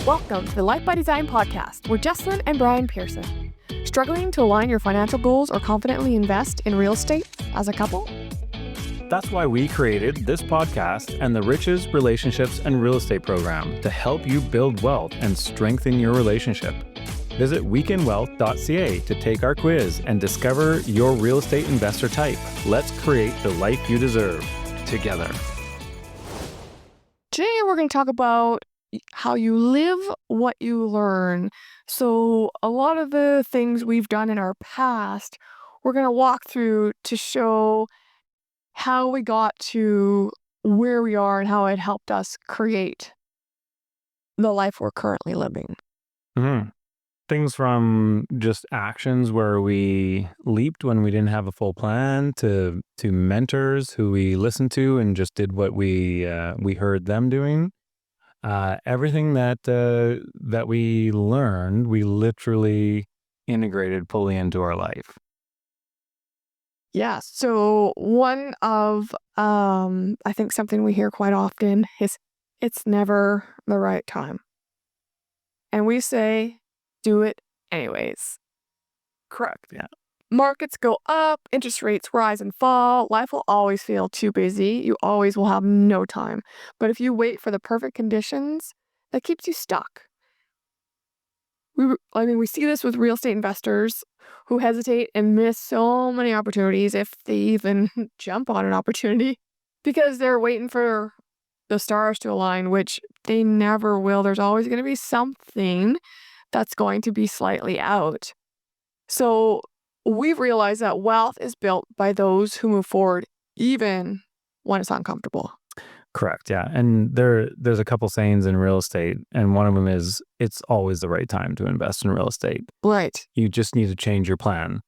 Welcome to the Life by Design podcast. We're Jessilyn and Brian Persson. Struggling to align your financial goals or confidently invest in real estate as a couple? That's why we created this podcast and the Riches, Relationships, and Real Estate program to help you build wealth and strengthen your relationship. Visit weekendwealth.ca to take our quiz and discover your real estate investor type. Let's create the life you deserve together. Today we're going to talk about how you live what you learn. So a lot of the things we've done in our past, we're going to walk through to show how we got to where we are and how it helped us create the life we're currently living. Things from just actions where we leaped when we didn't have a full plan to mentors who we listened to and just did what we heard them doing. Everything that we learned, we literally integrated fully into our life. Yeah. So one of, I think something we hear quite often is it's never the right time. And we say, do it anyways. Correct. Yeah. Markets go up, interest rates rise and fall. Life will always feel too busy. You always will have no time. But if you wait for the perfect conditions, that keeps you stuck. We see this with real estate investors who hesitate and miss so many opportunities if they even jump on an opportunity because they're waiting for the stars to align, which they never will. There's always going to be something that's going to be slightly out. So we've realized that wealth is built by those who move forward even when it's uncomfortable. Correct. Yeah. And there's a couple sayings in real estate, and one of them is it's always the right time to invest in real estate. Right. You just need to change your plan.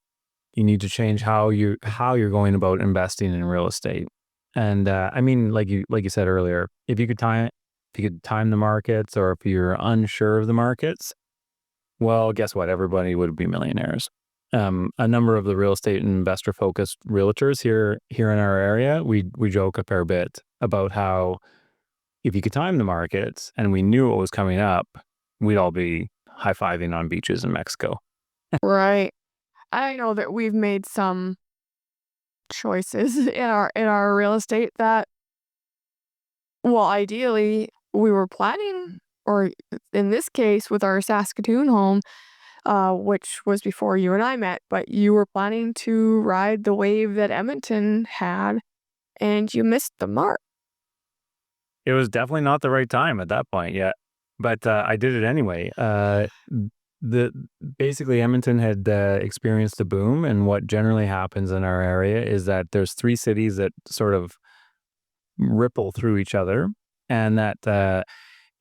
You need to change how you're going about investing in real estate. And I mean, like you said earlier, if you could time the markets, or if you're unsure of the markets, well, guess what? Everybody would be millionaires. A number of the real estate investor focused realtors here in our area, we joke a fair bit about how if you could time the markets and we knew what was coming up, we'd all be high-fiving on beaches in Mexico. Right. I know that we've made some choices in our real estate that, well, ideally we were planning, or in this case with our Saskatoon home, which was before you and I met, but you were planning to ride the wave that Edmonton had, and you missed the mark. It was definitely not the right time at that point yet, but I did it anyway. Basically Edmonton had experienced a boom, and what generally happens in our area is that there's three cities that sort of ripple through each other, and that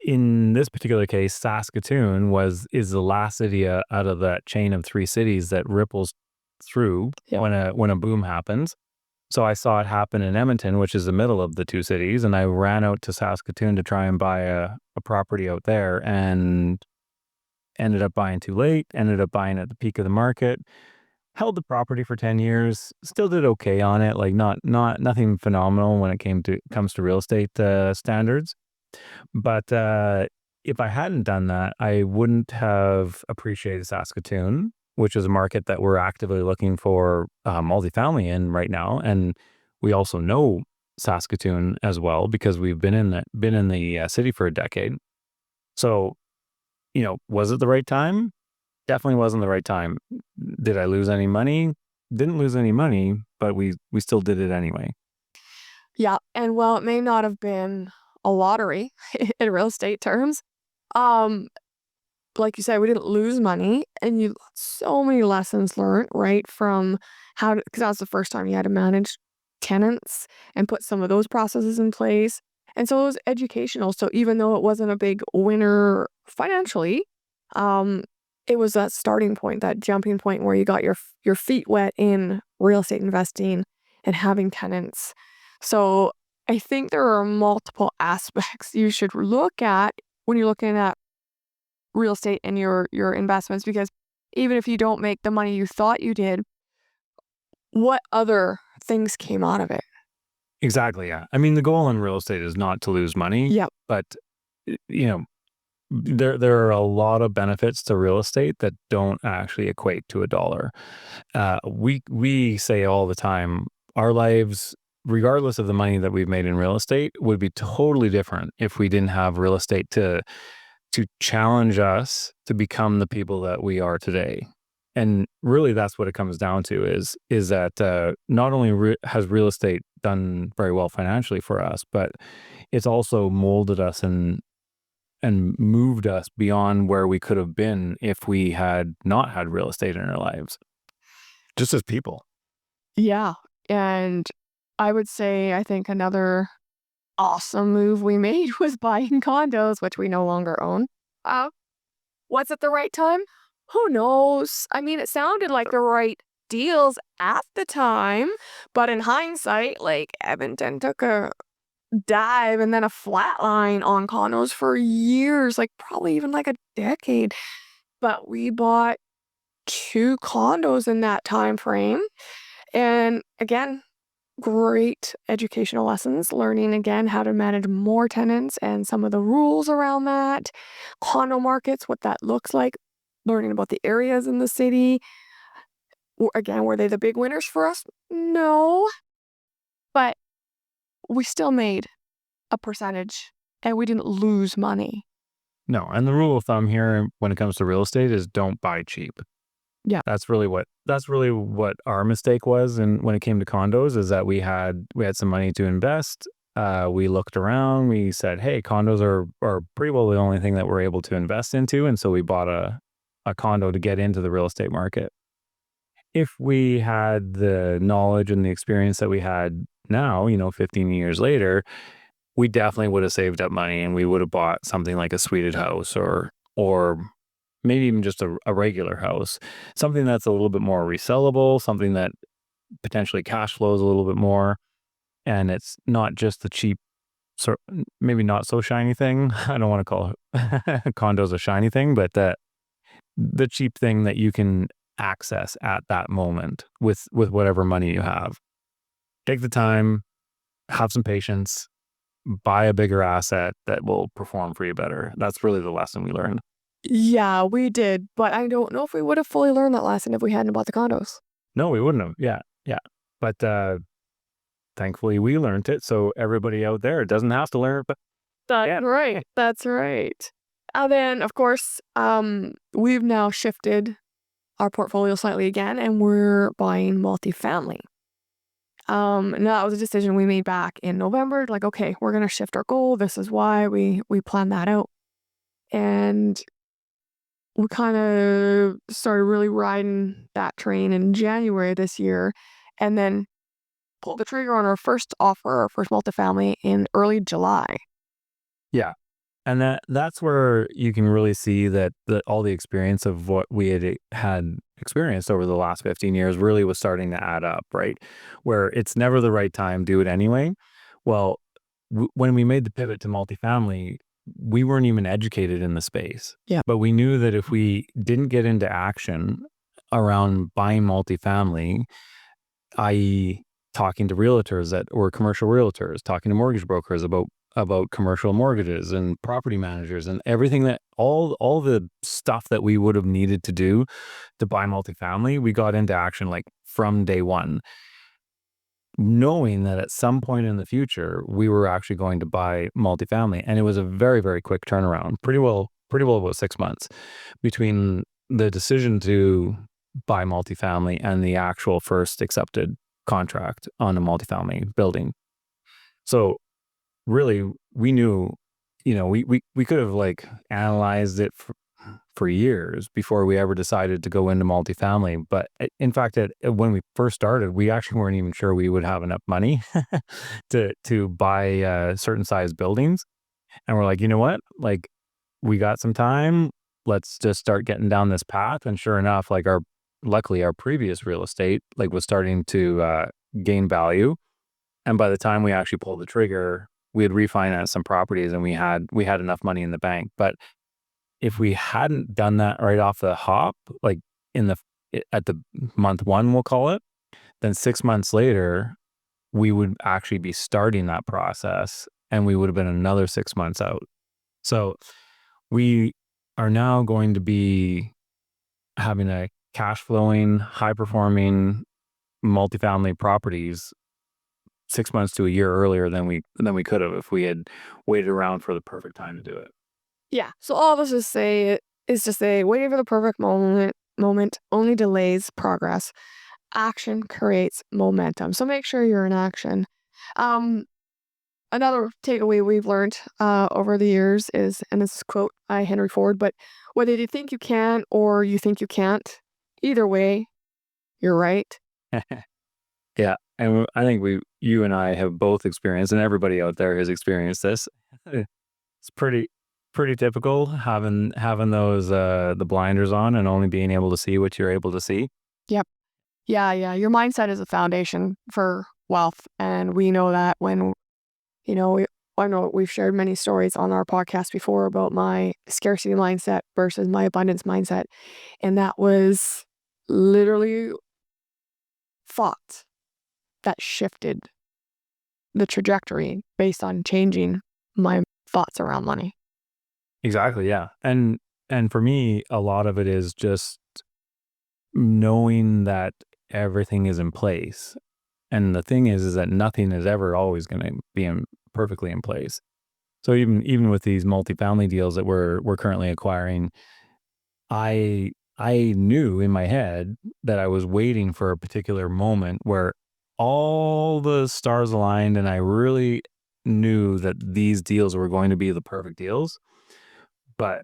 in this particular case, Saskatoon is the last city out of that chain of three cities that ripples through when a boom happens. So I saw it happen in Edmonton, which is the middle of the two cities, and I ran out to Saskatoon to try and buy a property out there, and ended up buying too late, ended up buying at the peak of the market, held the property for 10 years, still did okay on it, like nothing phenomenal when it comes to real estate standards. But if I hadn't done that, I wouldn't have appreciated Saskatoon, which is a market that we're actively looking for multifamily in right now. And we also know Saskatoon as well because we've been in the city for a decade. So, was it the right time? Definitely wasn't the right time. Did I lose any money? Didn't lose any money, but we still did it anyway. Yeah, and while it may not have been a lottery in real estate terms, like you said, we didn't lose money, and you so many lessons learned, right? From because that was the first time you had to manage tenants and put some of those processes in place. And so it was educational. So even though it wasn't a big winner financially, it was that starting point, that jumping point where you got your feet wet in real estate investing and having tenants. So I think there are multiple aspects you should look at when you're looking at real estate and your investments, because even if you don't make the money you thought you did, what other things came out of it? Exactly. Yeah. I mean, the goal in real estate is not to lose money. Yep. But, you know, there are a lot of benefits to real estate that don't actually equate to a dollar. We say all the time, our lives, regardless of the money that we've made in real estate, would be totally different if we didn't have real estate to challenge us to become the people that we are today. And really, that's what it comes down to is that not only has real estate done very well financially for us, but it's also molded us and moved us beyond where we could have been if we had not had real estate in our lives, just as people. Yeah, and I would say I think another awesome move we made was buying condos, which we no longer own. Uh, was it the right time? Who knows? I mean, it sounded like the right deals at the time, but in hindsight, like Edmonton took a dive and then a flat line on condos for years, like probably even like a decade. But we bought 2 condos in that time frame. And again, great educational lessons, learning again how to manage more tenants and some of the rules around that, condo markets, what that looks like, learning about the areas in the city. Again, were they the big winners for us? No, but we still made a percentage and we didn't lose money. No, and the rule of thumb here when it comes to real estate is don't buy cheap. Yeah. That's really what our mistake was, and when it came to condos, is that we had some money to invest. We looked around. We said, "Hey, condos are pretty well the only thing that we're able to invest into," and so we bought a condo to get into the real estate market. If we had the knowledge and the experience that we had now, 15 years later, we definitely would have saved up money and we would have bought something like a suited house or maybe even just a regular house, something that's a little bit more resellable, something that potentially cash flows a little bit more, and it's not just the cheap, sort maybe not so shiny thing. I don't want to call condos a shiny thing, but the cheap thing that you can access at that moment with whatever money you have. Take the time, have some patience, buy a bigger asset that will perform for you better. That's really the lesson we learned. Yeah, we did, but I don't know if we would have fully learned that lesson if we hadn't bought the condos. No, we wouldn't have. Yeah, yeah. But thankfully, we learned it. So everybody out there doesn't have to learn it. But That's yeah, right. That's right. And then, of course, we've now shifted our portfolio slightly again, and we're buying multifamily. And that was a decision we made back in November. Like, okay, we're gonna shift our goal. This is why we planned that out, and we kind of started really riding that train in January this year, and then pulled the trigger on our first offer, our first multifamily in early July. yeah. And that's where you can really see that all the experience of what we had experienced over the last 15 years really was starting to add up, right? Where it's never the right time, do it anyway. Well, when we made the pivot to multifamily, we weren't even educated in the space. Yeah. But we knew that if we didn't get into action around buying multifamily, i.e., talking to realtors that or commercial realtors, talking to mortgage brokers about commercial mortgages and property managers and everything that all the stuff that we would have needed to do to buy multifamily, we got into action like from day one, knowing that at some point in the future we were actually going to buy multifamily. And it was a very, very quick turnaround, pretty well about 6 months between the decision to buy multifamily and the actual first accepted contract on a multifamily building. So really, we knew, we could have like analyzed it for years before we ever decided to go into multifamily. But in fact, when we first started, we actually weren't even sure we would have enough money to buy certain size buildings. And we're like, you know what? Like, we got some time. Let's just start getting down this path. And sure enough, like luckily our previous real estate like was starting to gain value. And by the time we actually pulled the trigger, we had refinanced some properties and we had enough money in the bank. But if we hadn't done that right off the hop, like in the at the month one, we'll call it, then 6 months later, we would actually be starting that process and we would have been another 6 months out. So we are now going to be having a cash flowing, high performing multifamily properties 6 months to a year earlier than we could have if we had waited around for the perfect time to do it. Yeah. So all of us just say is to say waiting for the perfect moment only delays progress. Action creates momentum. So make sure you're in action. Um, Another takeaway we've learned over the years is, and this is a quote by Henry Ford, but whether you think you can or you think you can't, either way, you're right. Yeah, and I think you and I have both experienced, and everybody out there has experienced this. It's pretty typical having those the blinders on and only being able to see what you're able to see. Yep. Yeah, yeah. Your mindset is a foundation for wealth. And we know that when, you know, I know we've shared many stories on our podcast before about my scarcity mindset versus my abundance mindset. And that was literally thoughts that shifted the trajectory based on changing my thoughts around money. Exactly, yeah. And for me, a lot of it is just knowing that everything is in place. And the thing is that nothing is ever always going to be perfectly in place. So even with these multifamily deals that we're currently acquiring, I knew in my head that I was waiting for a particular moment where all the stars aligned and I really knew that these deals were going to be the perfect deals. But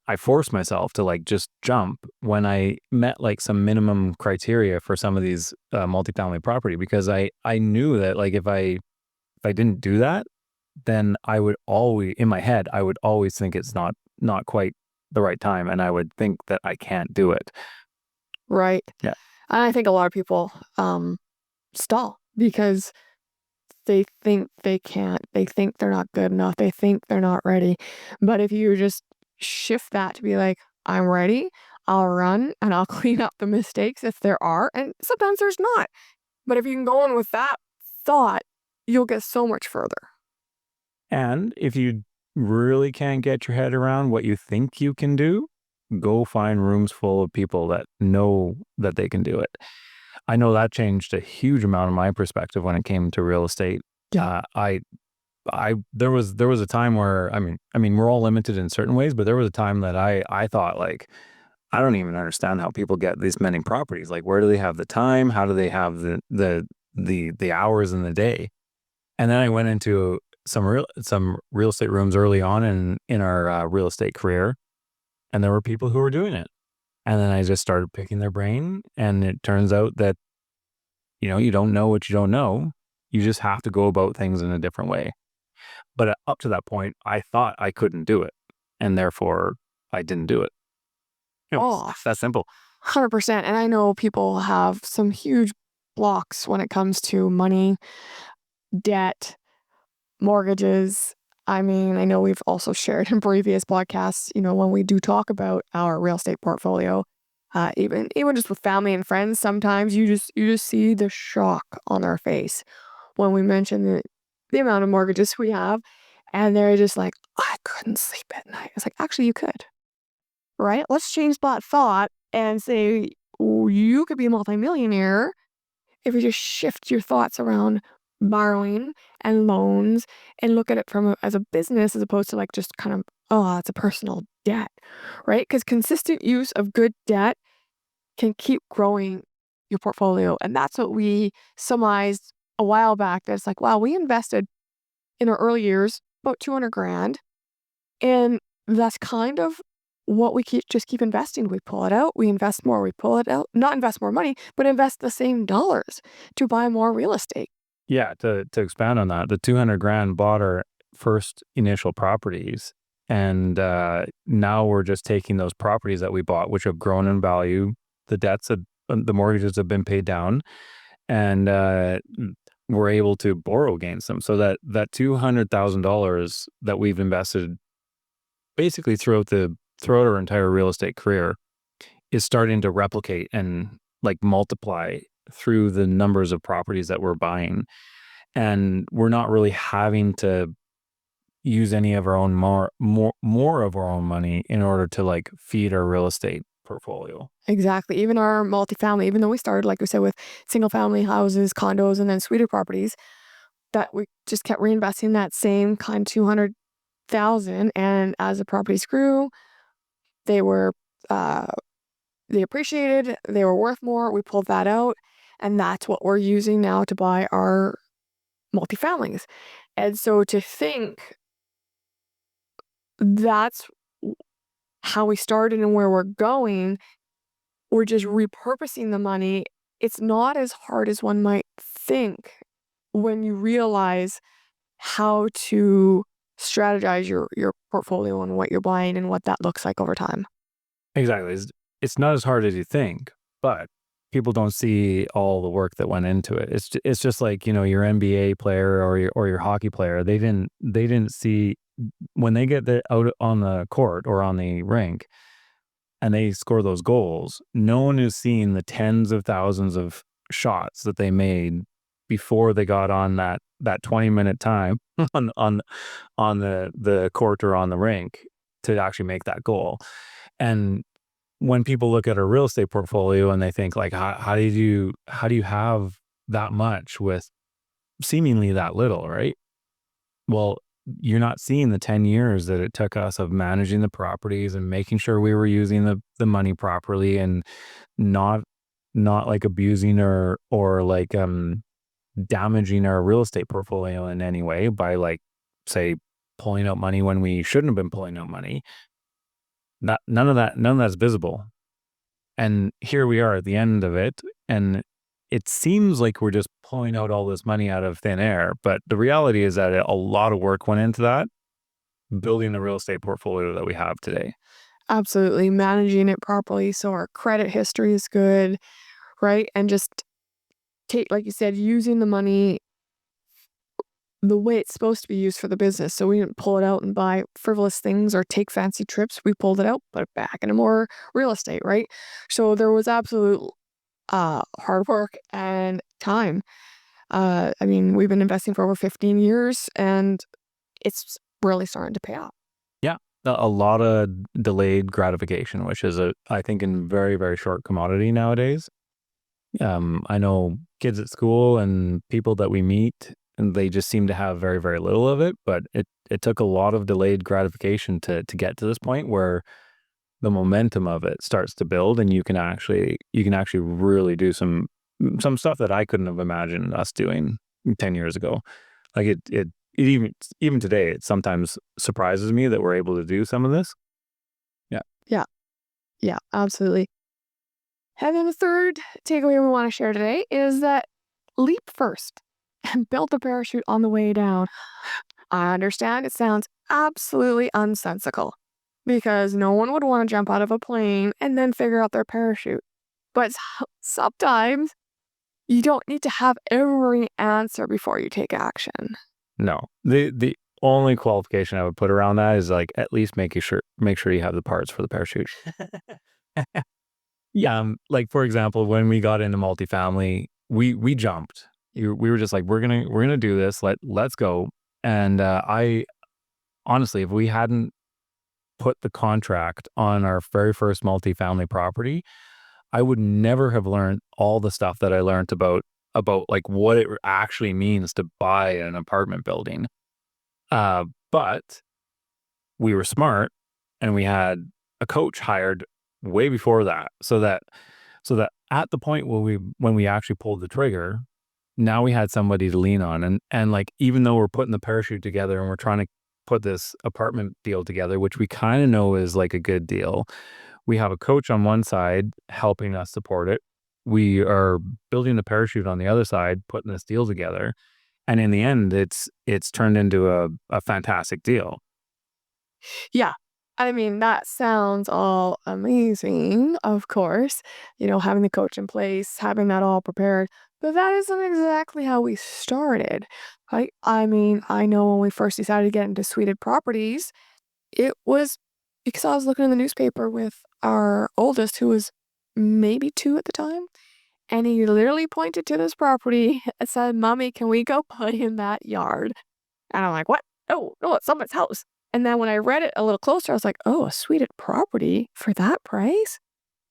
I forced myself to like just jump when I met like some minimum criteria for some of these multifamily property because I knew that like if I didn't do that, then I would always in my head I would always think it's not quite the right time, and I would think that I can't do it. Right. Yeah, And I think a lot of people stall because they think they can't. They think they're not good enough. They think they're not ready. But if you just shift that to be like, I'm ready, I'll run and I'll clean up the mistakes if there are. And sometimes there's not. But if you can go in with that thought, you'll get so much further. and if you really can't get your head around what you think you can do, go find rooms full of people that know that they can do it. I know that changed a huge amount of my perspective when it came to real estate. Yeah. I there was a time where I mean we're all limited in certain ways, but there was a time that I thought like I don't even understand how people get these many properties. Like where do they have the time? How do they have the hours in the day? And then I went into some real estate rooms early on in our real estate career, and there were people who were doing it. And then I just started picking their brain, and it turns out that you don't know what you don't know. You just have to go about things in a different way. But up to that point, I thought I couldn't do it, and therefore I didn't do it. It was Oh, that simple. 100%. And I know people have some huge blocks when it comes to money, debt, mortgages. I mean, I know we've also shared in previous podcasts, when we do talk about our real estate portfolio, even just with family and friends, sometimes you just see the shock on their face when we mention the amount of mortgages we have, and they're just like, I couldn't sleep at night. It's like, actually, you could, right? Let's change that thought and say, "Oh, you could be a multimillionaire if you just shift your thoughts around borrowing and loans and look at it as a business as opposed to like just kind of, oh, it's a personal debt, right? Because consistent use of good debt can keep growing your portfolio. And that's what we surmised a while back. That's like, wow, we invested in our early years about 200 grand. And that's kind of what we keep investing. We pull it out, we invest more, we pull it out, not invest more money, but invest the same dollars to buy more real estate. Yeah, to expand on that, the 200 grand bought our first initial properties, and now we're just taking those properties that we bought, which have grown in value. The mortgages have been paid down, and we're able to borrow against them. So that $200,000 that we've invested basically throughout our entire real estate career is starting to replicate and like multiply through the numbers of properties that we're buying. And we're not really having to, use any of our own more of our own money in order to like feed our real estate portfolio. Exactly. Even our multifamily, even though we started, like we said, with single family houses, condos, and then suite properties, that we just kept reinvesting that same kind 200,000. And as the properties grew, they were, uh, they appreciated, they were worth more. We pulled that out. And that's what we're using now to buy our multifamilies. And so to think that's how we started and where we're going, we're just repurposing the money. It's not as hard as one might think when you realize how to strategize your portfolio and what you're buying and what that looks like over time. Exactly. It's not as hard as you think, but people don't see all the work that went into it. It's just like, you know, your NBA player or your hockey player. They didn't see when they get out on the court or on the rink and they score those goals. No one is seeing the tens of thousands of shots that they made before they got on that 20-minute time on the court or on the rink to actually make that goal. And when people look at a real estate portfolio and they think like, how do you have that much with seemingly that little, right? Well, you're not seeing the 10 years that it took us of managing the properties and making sure we were using the money properly and not not like abusing or like damaging our real estate portfolio in any way by like say pulling out money when we shouldn't have been pulling out money. Not none of that's visible. And here we are at the end of it, and it seems like we're just pulling out all this money out of thin air, but the reality is that a lot of work went into that, building the real estate portfolio that we have today. Absolutely. Managing it properly so our credit history is good, right? And just take, like you said, using the money the way it's supposed to be used for the business. So we didn't pull it out and buy frivolous things or take fancy trips. We pulled it out, put it back into more real estate, right? So there was absolute hard work and time. I mean, we've been investing for over 15 years and it's really starting to pay off. Yeah, a lot of delayed gratification, which is I think, in very, very short commodity nowadays. I know kids at school and people that we meet, and they just seem to have very, very little of it. But it took a lot of delayed gratification to get to this point where the momentum of it starts to build, and you can actually really do some stuff that I couldn't have imagined us doing 10 years ago. Like it even today, it sometimes surprises me that we're able to do some of this. Yeah. Yeah, yeah, absolutely. And then the third takeaway we want to share today is that leap first and build the parachute on the way down. I understand it sounds absolutely unsensical because no one would want to jump out of a plane and then figure out their parachute. But sometimes you don't need to have every answer before you take action. No. The only qualification I would put around that is like at least make sure you have the parts for the parachute. Yeah, like for example, when we got into multifamily, we jumped. We were just like, we're gonna do this. Let's go. And I honestly, if we hadn't put the contract on our very first multifamily property, I would never have learned all the stuff that I learned about like what it actually means to buy an apartment building. But we were smart and we had a coach hired way before that, so that at the point when we actually pulled the trigger, now we had somebody to lean on. And like, even though we're putting the parachute together and we're trying to put this apartment deal together, which we kind of know is like a good deal, we have a coach on one side helping us support it. We are building the parachute on the other side, putting this deal together. And in the end, it's turned into a fantastic deal. Yeah. I mean, that sounds all amazing, of course, having the coach in place, having that all prepared. But that isn't exactly how we started, right? I mean, I know when we first decided to get into suited properties, it was because I was looking in the newspaper with our oldest, who was maybe 2 at the time, and he literally pointed to this property and said, "Mommy, can we go play in that yard?" And I'm like, "What?" no, no, it's someone's house. And then when I read it a little closer, I was like, oh, a suited property for that price?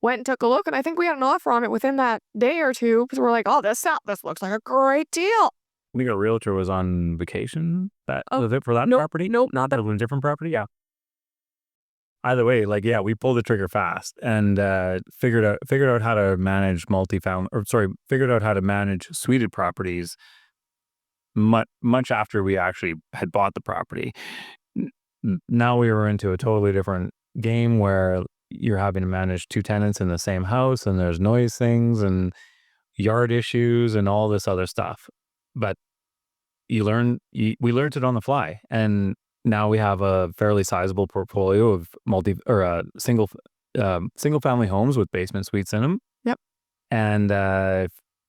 Went and took a look, and I think we had an offer on it within that day or two because we're like, oh, this looks like a great deal. I think a realtor was on vacation. That Oh, was it for that nope, property? nope, not that. That was a different property? Yeah. Either way, like, yeah, we pulled the trigger fast and figured out how to manage figured out how to manage suited properties much after we actually had bought the property. Now we were into a totally different game where you're having to manage two tenants in the same house, and there's noise things and yard issues and all this other stuff. But we learned it on the fly, and now we have a fairly sizable portfolio of single family homes with basement suites in them. Yep. And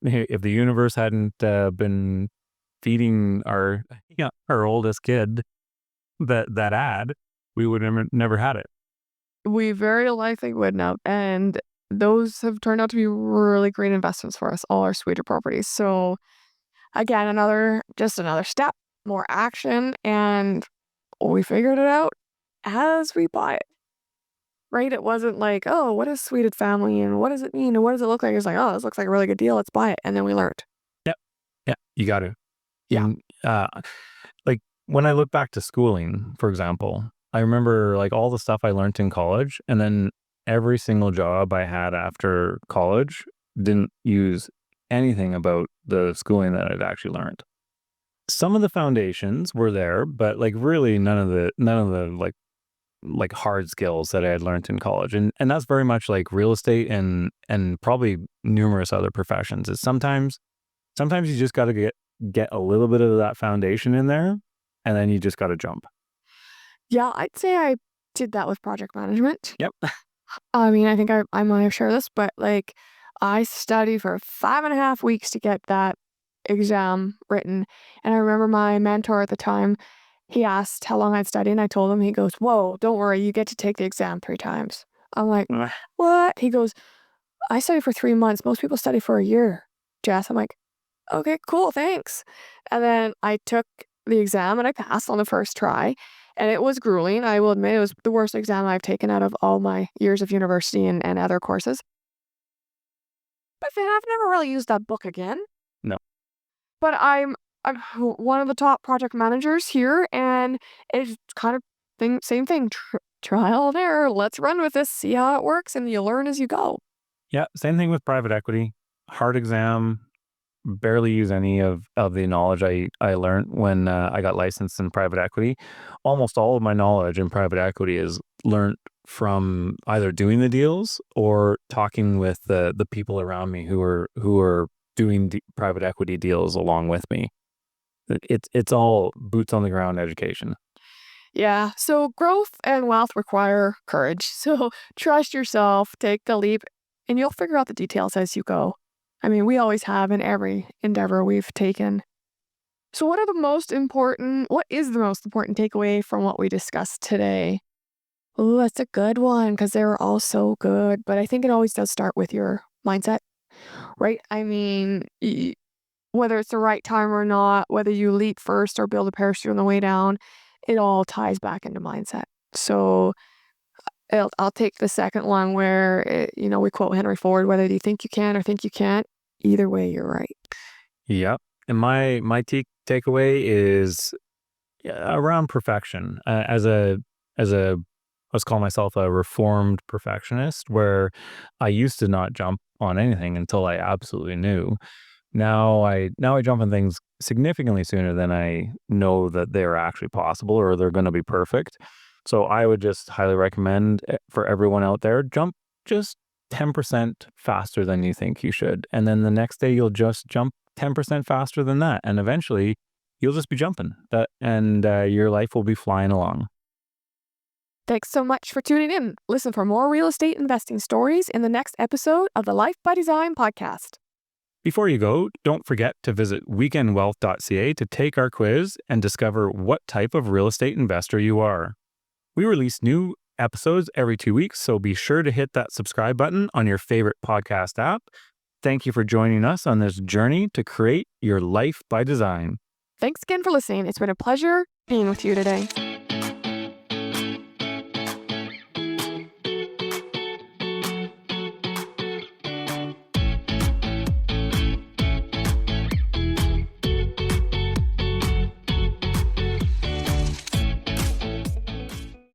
if the universe hadn't been feeding our oldest kid that ad, we would never had it. We very likely would now. And those have turned out to be really great investments for us, all our suite properties. So again, just another step, more action, and we figured it out as we buy it. Right? It wasn't like, oh, what is suited family and what does it mean and what does it look like? It's like, oh, this looks like a really good deal. Let's buy it. And then we learned. Yep. Yeah, you got to. Yeah. Like when I look back to schooling, for example, I remember like all the stuff I learned in college, and then every single job I had after college didn't use anything about the schooling that I'd actually learned. Some of the foundations were there, but like really none of the like hard skills that I had learned in college. And that's very much like real estate and probably numerous other professions. Is sometimes you just got to get a little bit of that foundation in there, and then you just got to jump. Yeah, I'd say I did that with project management. Yep. I mean, I think I might have shared this, but like I studied for 5.5 weeks to get that exam written. And I remember my mentor at the time, he asked how long I'd studied, and I told him, he goes, whoa, don't worry, you get to take the exam 3 times. I'm like, what? He goes, I studied for 3 months. Most people study for a year, Jess. I'm like, okay, cool, thanks. And then I took the exam and I passed on the first try. And it was grueling. I will admit it was the worst exam I've taken out of all my years of university and other courses. But then I've never really used that book again. No. But I'm one of the top project managers here, and it's kind of same thing. Trial and error. Let's run with this, see how it works, and you learn as you go. Yeah, same thing with private equity. Hard exam, barely use any of the knowledge I learned when I got licensed in private equity. Almost all of my knowledge in private equity is learned from either doing the deals or talking with the people around me who are doing private equity deals along with me. It's all boots on the ground education. Yeah, so growth and wealth require courage. So trust yourself, take the leap, and you'll figure out the details as you go. I mean, we always have in every endeavor we've taken. So what is the most important takeaway from what we discussed today? Oh, that's a good one because they were all so good. But I think it always does start with your mindset, right? I mean, whether it's the right time or not, whether you leap first or build a parachute on the way down, it all ties back into mindset. So I'll take the second one where, we quote Henry Ford, whether you think you can or think you can't, either way, you're right. Yep. And my takeaway is around perfection. Let's call myself a reformed perfectionist, where I used to not jump on anything until I absolutely knew. Now I jump on things significantly sooner than I know that they're actually possible or they're going to be perfect. So I would just highly recommend for everyone out there, jump just 10% faster than you think you should. And then the next day you'll just jump 10% faster than that. And eventually you'll just be jumping and your life will be flying along. Thanks so much for tuning in. Listen for more real estate investing stories in the next episode of the Life by Design podcast. Before you go, don't forget to visit weekendwealth.ca to take our quiz and discover what type of real estate investor you are. We release new episodes every 2 weeks, so be sure to hit that subscribe button on your favorite podcast app. Thank you for joining us on this journey to create your life by design. Thanks again for listening. It's been a pleasure being with you today.